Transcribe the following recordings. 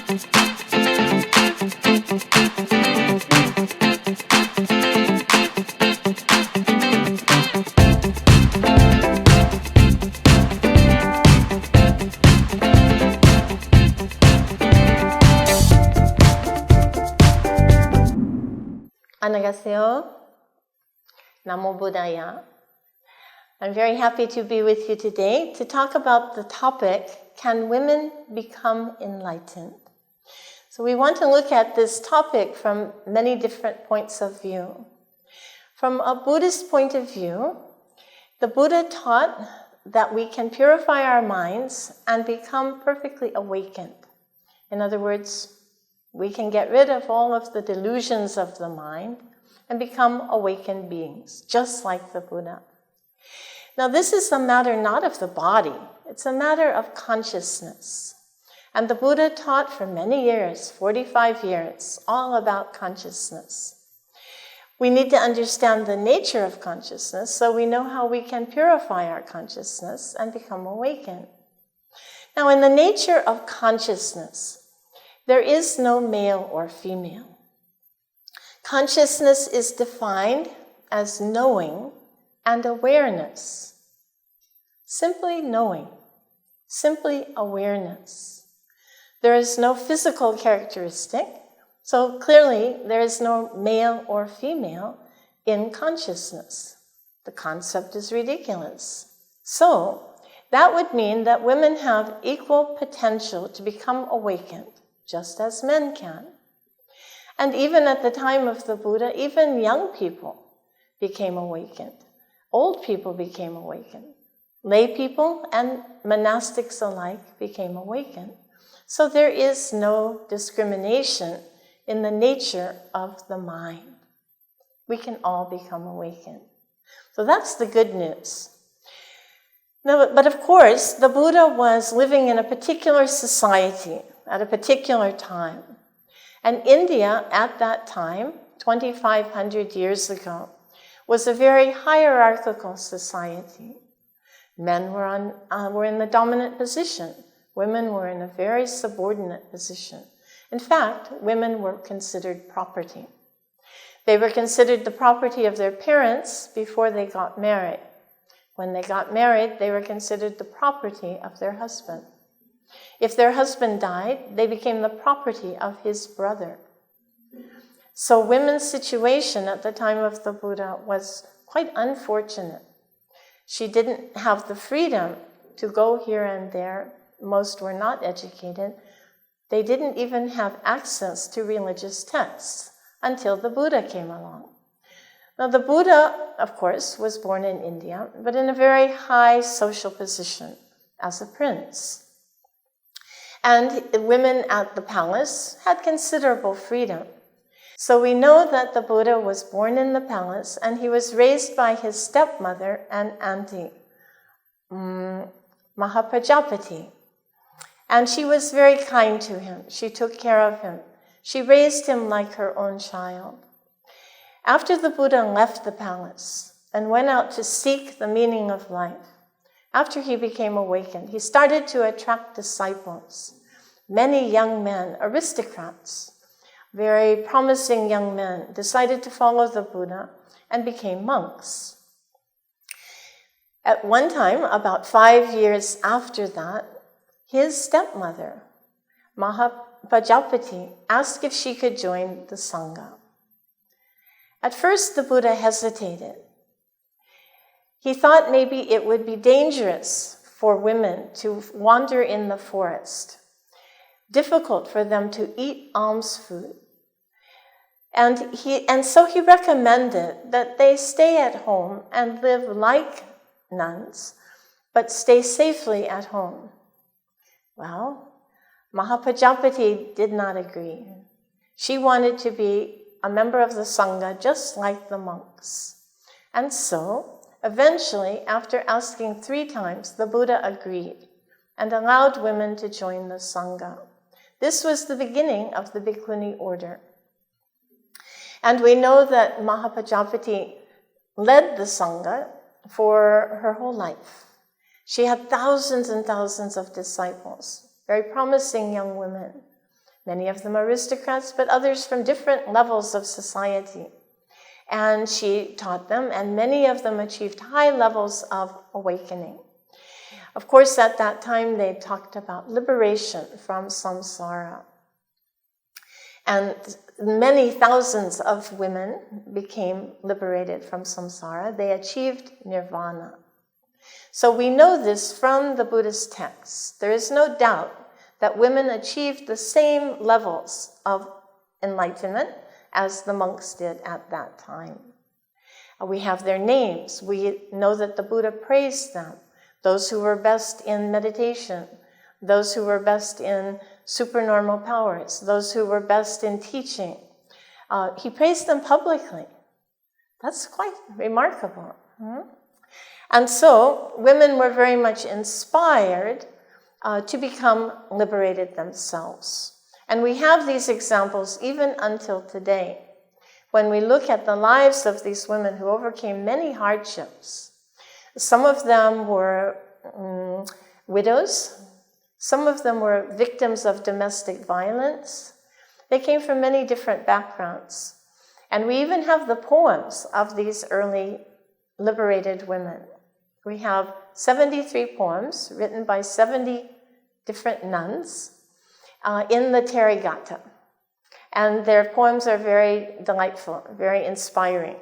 안녕하세요. Namo Buddhaya. I'm very happy to be with you today to talk about the topic, can women become enlightened? So we want to look at this topic from many different points of view. From a Buddhist point of view, the Buddha taught that we can purify our minds and become perfectly awakened. In other words, we can get rid of all of the delusions of the mind and become awakened beings, just like the Buddha. Now, this is a matter not of the body, it's a matter of consciousness. And the Buddha taught for many years, 45 years, all about consciousness. We need to understand the nature of consciousness so we know how we can purify our consciousness and become awakened. Now, in the nature of consciousness, there is no male or female. Consciousness is defined as knowing and awareness. Simply knowing, simply awareness. There is no physical characteristic, so clearly there is no male or female in consciousness. The concept is ridiculous. So, that would mean that women have equal potential to become awakened, just as men can. And even at the time of the Buddha, even young people became awakened. Old people became awakened. Lay people and monastics alike became awakened. So there is no discrimination in the nature of the mind. We can all become awakened. So that's the good news. Now, but of course, the Buddha was living in a particular society at a particular time. And India, at that time, 2,500 years ago, was a very hierarchical society. Men were in the dominant position. Women were in a very subordinate position. In fact, women were considered property. They were considered the property of their parents before they got married. When they got married, they were considered the property of their husband. If their husband died, they became the property of his brother. So women's situation at the time of the Buddha was quite unfortunate. She didn't have the freedom to go here and there. Most were not educated. They didn't even have access to religious texts until the Buddha came along. Now, the Buddha, of course, was born in India, but in a very high social position as a prince. And women at the palace had considerable freedom. So we know that the Buddha was born in the palace and he was raised by his stepmother and auntie, Mahaprajapati. And she was very kind to him. She took care of him. She raised him like her own child. After the Buddha left the palace and went out to seek the meaning of life, after he became awakened, he started to attract disciples. Many young men, aristocrats, very promising young men, decided to follow the Buddha and became monks. At one time, about 5 years after that, his stepmother, Mahaprajapati, asked if she could join the Sangha. At first, the Buddha hesitated. He thought maybe it would be dangerous for women to wander in the forest, difficult for them to eat alms food. And so he recommended that they stay at home and live like nuns, but stay safely at home. Well, Mahaprajapati did not agree. She wanted to be a member of the Sangha just like the monks. And so, eventually, after asking 3 times, the Buddha agreed and allowed women to join the Sangha. This was the beginning of the Bhikkhuni order. And we know that Mahaprajapati led the Sangha for her whole life. She had thousands and thousands of disciples, very promising young women. Many of them aristocrats, but others from different levels of society. And she taught them, and many of them achieved high levels of awakening. Of course, at that time, they talked about liberation from samsara. And many thousands of women became liberated from samsara. They achieved nirvana. So we know this from the Buddhist texts. There is no doubt that women achieved the same levels of enlightenment as the monks did at that time. We have their names. We know that the Buddha praised them. Those who were best in meditation, those who were best in supernormal powers, those who were best in teaching. He praised them publicly. That's quite remarkable. And so women were very much inspired to become liberated themselves. And we have these examples even until today. When we look at the lives of these women who overcame many hardships, some of them were widows, some of them were victims of domestic violence. They came from many different backgrounds. And we even have the poems of these early liberated women. We have 73 poems written by 70 different nuns in the Therigatha. And their poems are very delightful, very inspiring.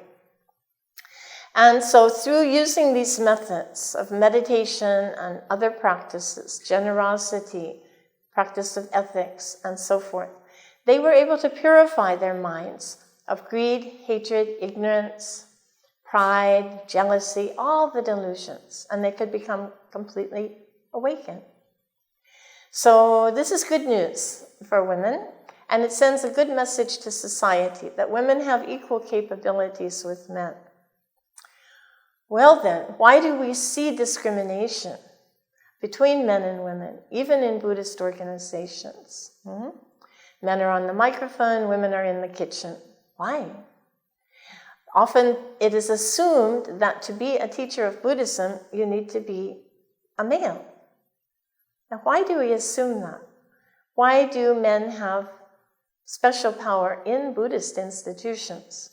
And so through using these methods of meditation and other practices, generosity, practice of ethics, and so forth, they were able to purify their minds of greed, hatred, ignorance, pride, jealousy, all the delusions, and they could become completely awakened. So this is good news for women, and it sends a good message to society that women have equal capabilities with men. Well then, why do we see discrimination between men and women, even in Buddhist organizations? Men are on the microphone, women are in the kitchen. Why? Often it is assumed that to be a teacher of Buddhism, you need to be a male. Now, why do we assume that? Why do men have special power in Buddhist institutions?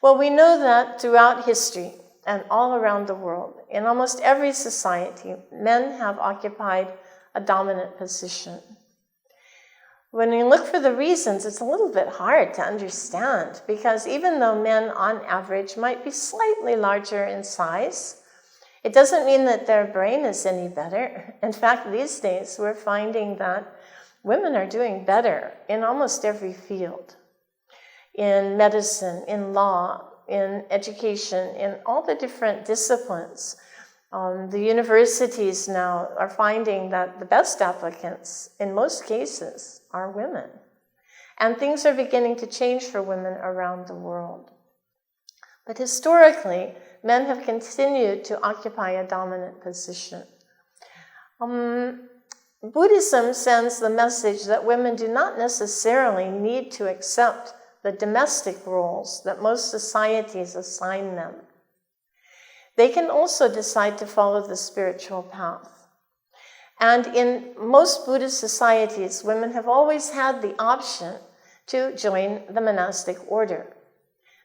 Well, we know that throughout history and all around the world, in almost every society, men have occupied a dominant position. When you look for the reasons, it's a little bit hard to understand, because even though men on average might be slightly larger in size, it doesn't mean that their brain is any better. In fact, these days we're finding that women are doing better in almost every field. In medicine, in law, in education, in all the different disciplines. The universities now are finding that the best applicants, in most cases, are women. And things are beginning to change for women around the world. But historically, men have continued to occupy a dominant position. Buddhism sends the message that women do not necessarily need to accept the domestic roles that most societies assign them. They can also decide to follow the spiritual path. And in most Buddhist societies, women have always had the option to join the monastic order.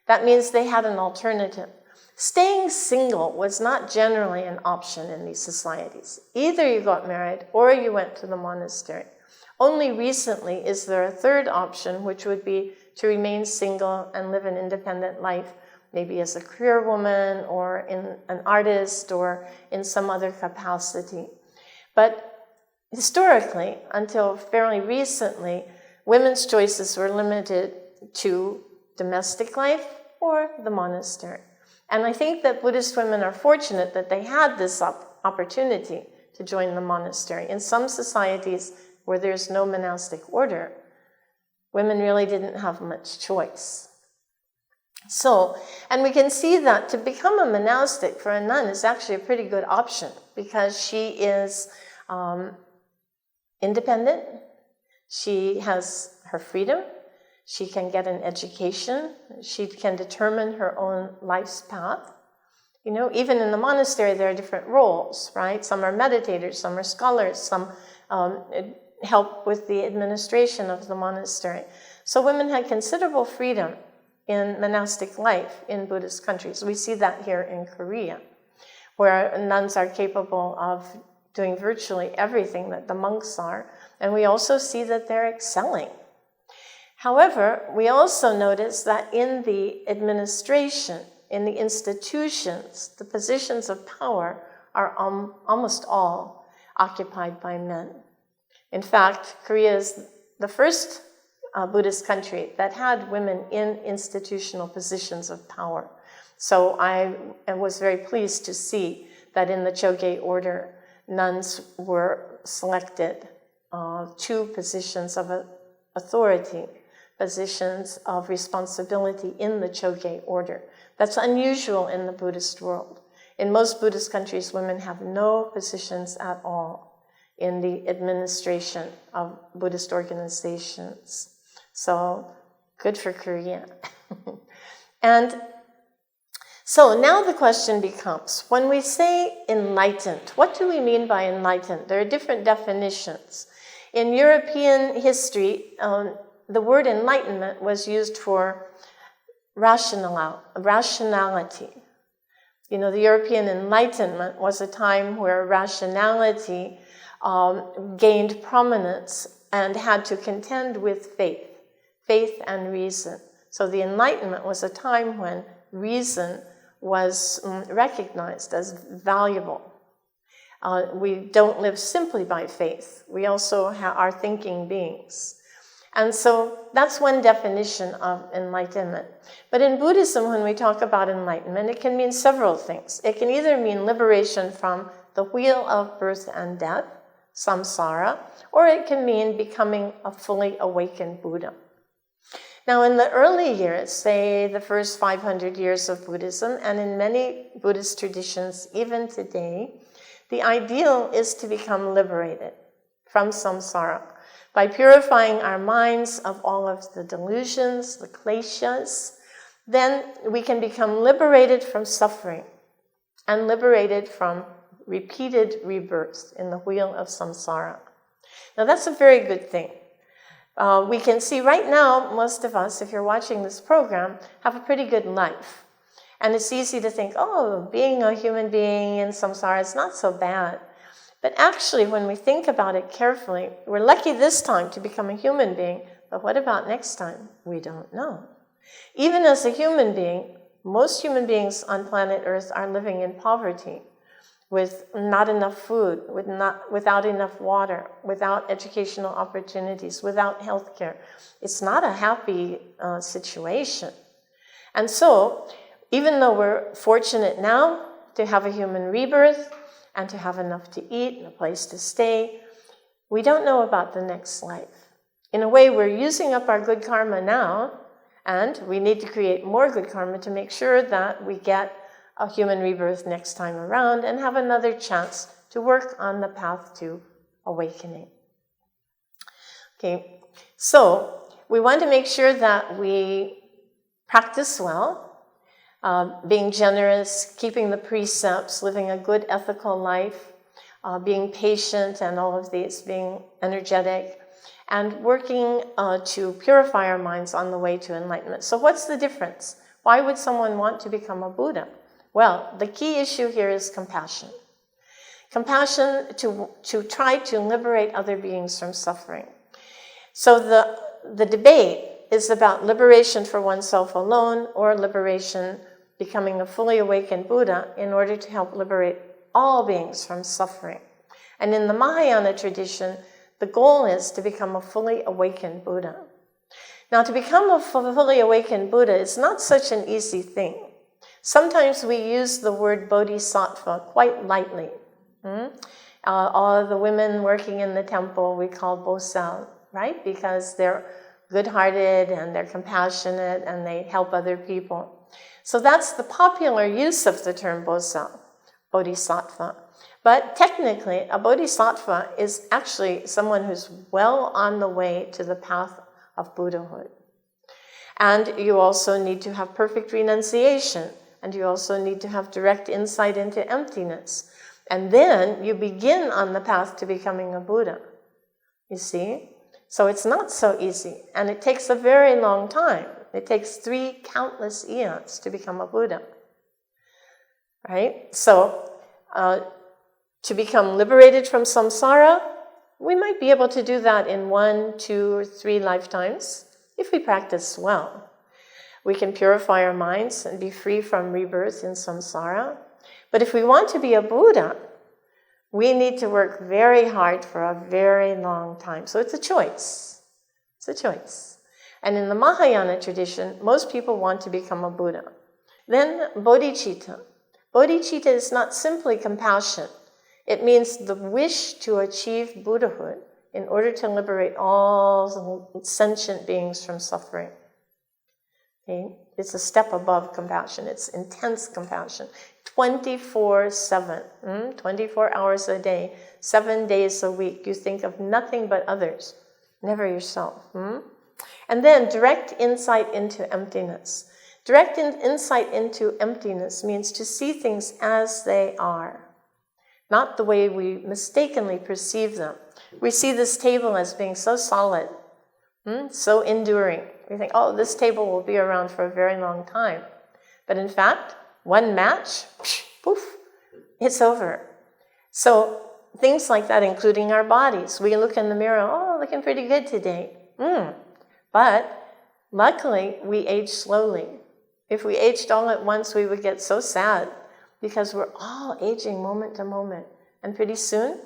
That means they had an alternative. Staying single was not generally an option in these societies. Either you got married or you went to the monastery. Only recently is there a third option, which would be to remain single and live an independent life, maybe as a career woman or in an artist or in some other capacity. But historically, until fairly recently, women's choices were limited to domestic life or the monastery. And I think that Buddhist women are fortunate that they had this opportunity to join the monastery. In some societies where there's no monastic order, women really didn't have much choice. So, and we can see that to become a monastic for a nun is actually a pretty good option, because she is independent, she has her freedom, she can get an education, she can determine her own life's path. You know, even in the monastery there are different roles, right? Some are meditators, some are scholars, some help with the administration of the monastery. So women had considerable freedom in monastic life in Buddhist countries. We see that here in Korea, where nuns are capable of doing virtually everything that the monks are, and we also see that they're excelling. However, we also notice that in the administration, in the institutions, the positions of power are almost all occupied by men. In fact, Korea is the first Buddhist country that had women in institutional positions of power. So I was very pleased to see that in the Choge order, nuns were selected to positions of authority, positions of responsibility in the Choge order. That's unusual in the Buddhist world. In most Buddhist countries, women have no positions at all in the administration of Buddhist organizations. So, good for Korea. And so now the question becomes, when we say enlightened, what do we mean by enlightened? There are different definitions. In European history, the word enlightenment was used for rationality. You know, the European Enlightenment was a time where rationality gained prominence and had to contend with faith and reason. So the Enlightenment was a time when reason was recognized as valuable. We don't live simply by faith. We also are thinking beings. And so that's one definition of enlightenment. But in Buddhism, when we talk about enlightenment, it can mean several things. It can either mean liberation from the wheel of birth and death, samsara, or it can mean becoming a fully awakened Buddha. Now, in the early years, say the first 500 years of Buddhism, and in many Buddhist traditions, even today, the ideal is to become liberated from samsara by purifying our minds of all of the delusions, the kleshas. Then we can become liberated from suffering and liberated from repeated rebirth in the wheel of samsara. Now, that's a very good thing. We can see right now, most of us, if you're watching this program, have a pretty good life. And it's easy to think, oh, being a human being in samsara is not so bad. But actually, when we think about it carefully, we're lucky this time to become a human being, but what about next time? We don't know. Even as a human being, most human beings on planet Earth are living in poverty, with not enough food, without enough water, without educational opportunities, without health care. It's not a happy situation. And so, even though we're fortunate now to have a human rebirth and to have enough to eat and a place to stay, we don't know about the next life. In a way, we're using up our good karma now, and we need to create more good karma to make sure that we get a human rebirth next time around and have another chance to work on the path to awakening. Okay, so we want to make sure that we practice well, being generous, keeping the precepts, living a good ethical life, being patient and all of these, being energetic, and working to purify our minds on the way to enlightenment. So what's the difference? Why would someone want to become a Buddha? Well, the key issue here is compassion. Compassion to try to liberate other beings from suffering. So the debate is about liberation for oneself alone or liberation, becoming a fully awakened Buddha in order to help liberate all beings from suffering. And in the Mahayana tradition, the goal is to become a fully awakened Buddha. Now, to become a fully awakened Buddha is not such an easy thing. Sometimes we use the word bodhisattva quite lightly. All of the women working in the temple we call bosal, right? Because they're good-hearted and they're compassionate and they help other people. So that's the popular use of the term bosal, bodhisattva. But technically, a bodhisattva is actually someone who's well on the way to the path of Buddhahood. And you also need to have perfect renunciation. And you also need to have direct insight into emptiness. And then you begin on the path to becoming a Buddha. You see? So it's not so easy, and it takes a very long time. It takes 3 countless eons to become a Buddha, right? So to become liberated from samsara, we might be able to do that in 1, 2, or 3 lifetimes if we practice well. We can purify our minds and be free from rebirth in samsara. But if we want to be a Buddha, we need to work very hard for a very long time. So it's a choice. It's a choice. And in the Mahayana tradition, most people want to become a Buddha. Then bodhicitta. Bodhicitta is not simply compassion. It means the wish to achieve Buddhahood in order to liberate all sentient beings from suffering. Okay? It's a step above compassion. It's intense compassion. 24/7, 24 hours a day, 7 days a week. You think of nothing but others, never yourself. And then direct insight into emptiness. Direct insight into emptiness means to see things as they are, not the way we mistakenly perceive them. We see this table as being so solid, so enduring. We think, oh, this table will be around for a very long time. But in fact, one match, poof, it's over. So things like that, including our bodies. We look in the mirror, oh, looking pretty good today. But luckily, we age slowly. If we aged all at once, we would get so sad because we're all aging moment to moment. And pretty soon,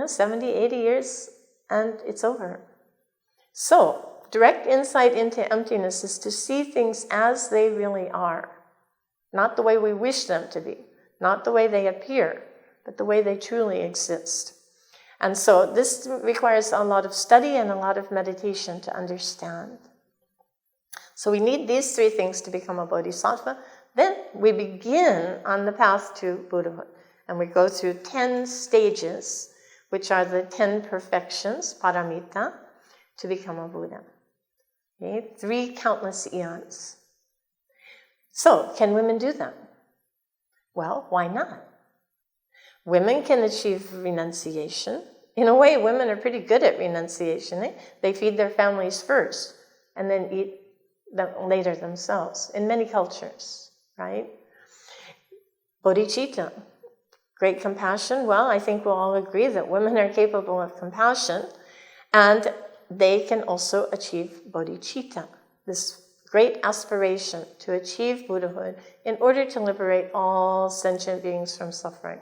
70, 80 years, and it's over. So direct insight into emptiness is to see things as they really are. Not the way we wish them to be, not the way they appear, but the way they truly exist. And so this requires a lot of study and a lot of meditation to understand. So we need these 3 things to become a bodhisattva. Then we begin on the path to Buddhahood. And we go through 10 stages, which are the 10 perfections, paramita, to become a Buddha. Okay? 3 countless eons. So, can women do that? Well, why not? Women can achieve renunciation. In a way, women are pretty good at renunciation. They feed their families first and then eat them later themselves in many cultures, right? Bodhicitta, great compassion. Well, I think we'll all agree that women are capable of compassion, and they can also achieve bodhicitta, this great aspiration to achieve Buddhahood in order to liberate all sentient beings from suffering.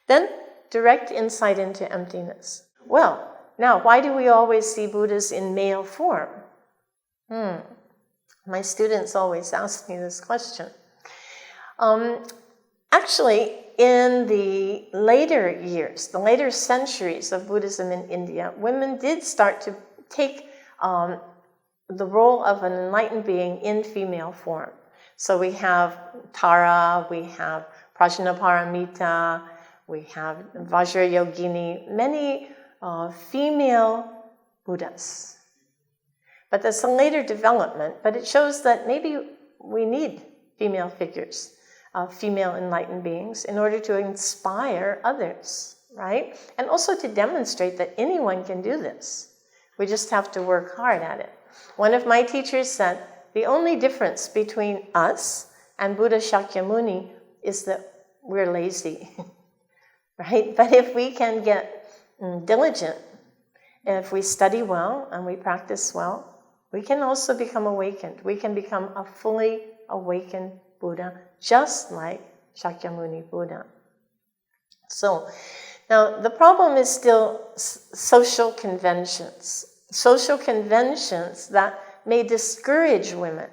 Then, direct insight into emptiness. Well, now, why do we always see Buddhas in male form? My students always ask me this question. Actually, in the later years, the later centuries of Buddhism in India, women did start to take the role of an enlightened being in female form. So we have Tara, we have Prajnaparamita, we have Vajrayogini, many female Buddhas. But that's a later development, but it shows that maybe we need female figures, female enlightened beings, in order to inspire others, right? And also to demonstrate that anyone can do this. We just have to work hard at it. One of my teachers said, the only difference between us and Buddha Shakyamuni is that we're lazy, right? But if we can get diligent, if we study well and we practice well, we can also become awakened. We can become a fully awakened Buddha, just like Shakyamuni Buddha. So, now the problem is still social conventions. Social conventions that may discourage women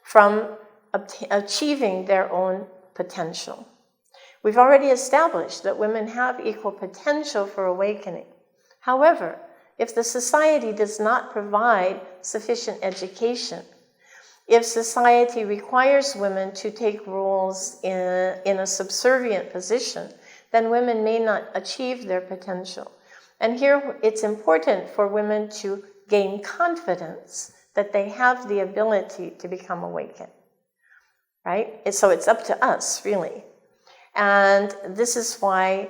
from achieving their own potential. We've already established that women have equal potential for awakening. However, if the society does not provide sufficient education, if society requires women to take roles in a subservient position, then women may not achieve their potential. And here it's important for women to gain confidence that they have the ability to become awakened, right? So it's up to us, really. And this is why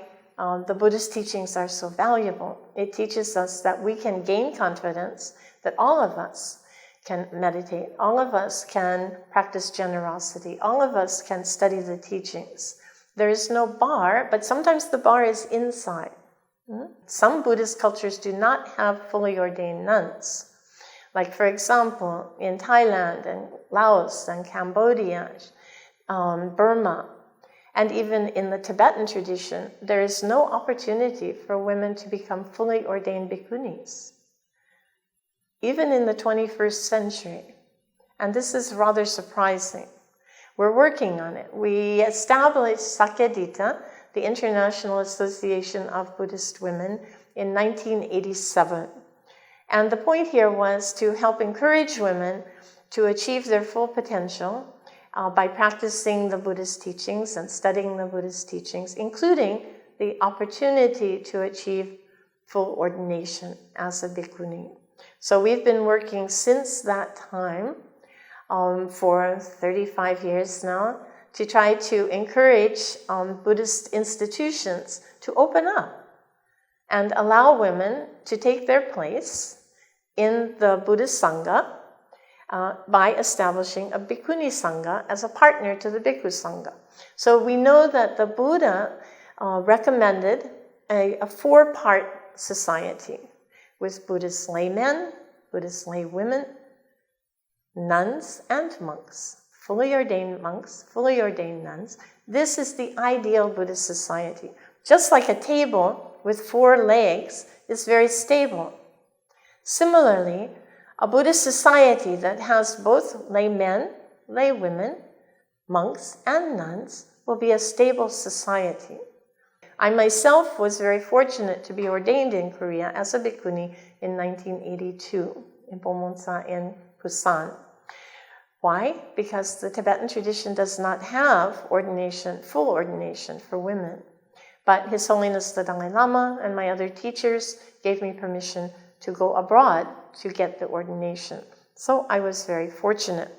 the Buddhist teachings are so valuable. It teaches us that we can gain confidence, that all of us can meditate, all of us can practice generosity, all of us can study the teachings. There is no bar, but sometimes the bar is inside. Some Buddhist cultures do not have fully ordained nuns. Like, for example, in Thailand and Laos and Cambodia, Burma, and even in the Tibetan tradition, there is no opportunity for women to become fully ordained bhikkhunis. Even in the 21st century. And this is rather surprising. We're working on it. We established Sakyadhita, the International Association of Buddhist Women, in 1987. And the point here was to help encourage women to achieve their full potential by practicing the Buddhist teachings and studying the Buddhist teachings, including the opportunity to achieve full ordination as a bhikkhuni. So we've been working since that time for 35 years now to try to encourage Buddhist institutions to open up and allow women to take their place in the Buddhist Sangha by establishing a Bhikkhuni Sangha as a partner to the Bhikkhu Sangha. So we know that the Buddha recommended a four-part society with Buddhist laymen, Buddhist laywomen, nuns, and monks. Fully ordained monks, fully ordained nuns. This is the ideal Buddhist society. Just like a table with four legs is very stable. Similarly, a Buddhist society that has both laymen, laywomen, monks, and nuns will be a stable society. I myself was very fortunate to be ordained in Korea as a bhikkhuni in 1982 in Bomonsha in Busan. Why? Because the Tibetan tradition does not have ordination, full ordination for women. But His Holiness the Dalai Lama and my other teachers gave me permission to go abroad to get the ordination. So I was very fortunate.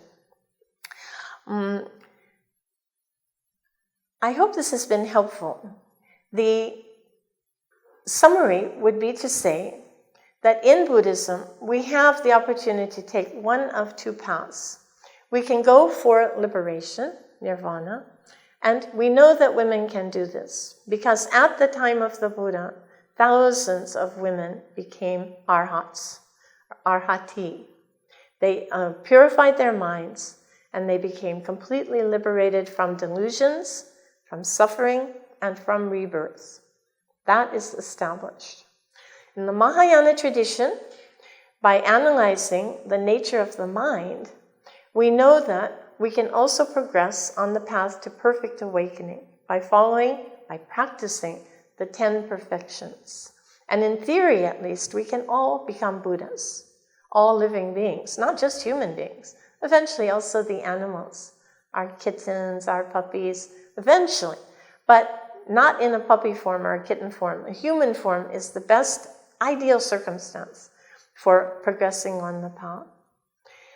I hope this has been helpful. The summary would be to say that in Buddhism, we have the opportunity to take one of two paths. We can go for liberation, nirvana, and we know that women can do this because at the time of the Buddha, thousands of women became arhats, arhati. They purified their minds and they became completely liberated from delusions, from suffering, and from rebirth. That is established. In the Mahayana tradition, by analyzing the nature of the mind, we know that we can also progress on the path to perfect awakening by practicing the 10 perfections. And in theory, at least, we can all become Buddhas, all living beings, not just human beings, eventually also the animals, our kittens, our puppies, eventually, but not in a puppy form or a kitten form. A human form is the best ideal circumstance for progressing on the path.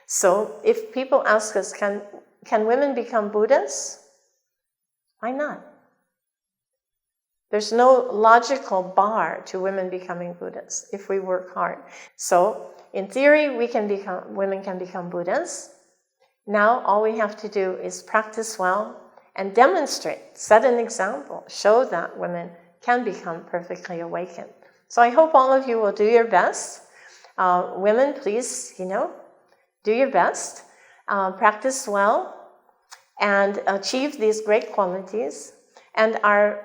So if people ask us, can women become Buddhas? Why not? There's no logical bar to women becoming Buddhas if we work hard. So in theory, women can become Buddhas. Now all we have to do is practice well and demonstrate, set an example, show that women can become perfectly awakened. So I hope all of you will do your best. Women, please, do your best. Practice well and achieve these great qualities. And our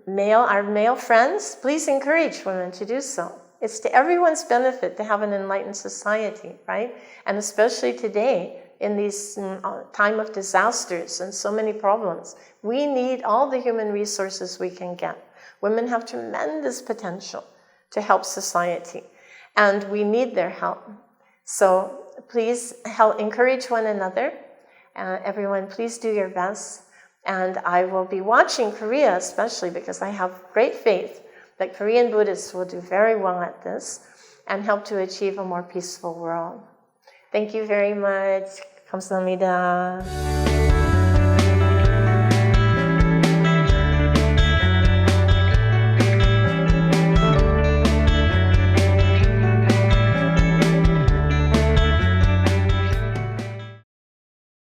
male friends, please encourage women to do so. It's to everyone's benefit to have an enlightened society, right? And especially today, in these time of disasters and so many problems, we need all the human resources we can get. Women have tremendous potential to help society, and we need their help. So please encourage one another. Everyone, please do your best. And I will be watching Korea, especially because I have great faith that Korean Buddhists will do very well at this and help to achieve a more peaceful world. Thank you very much. 감사합니다.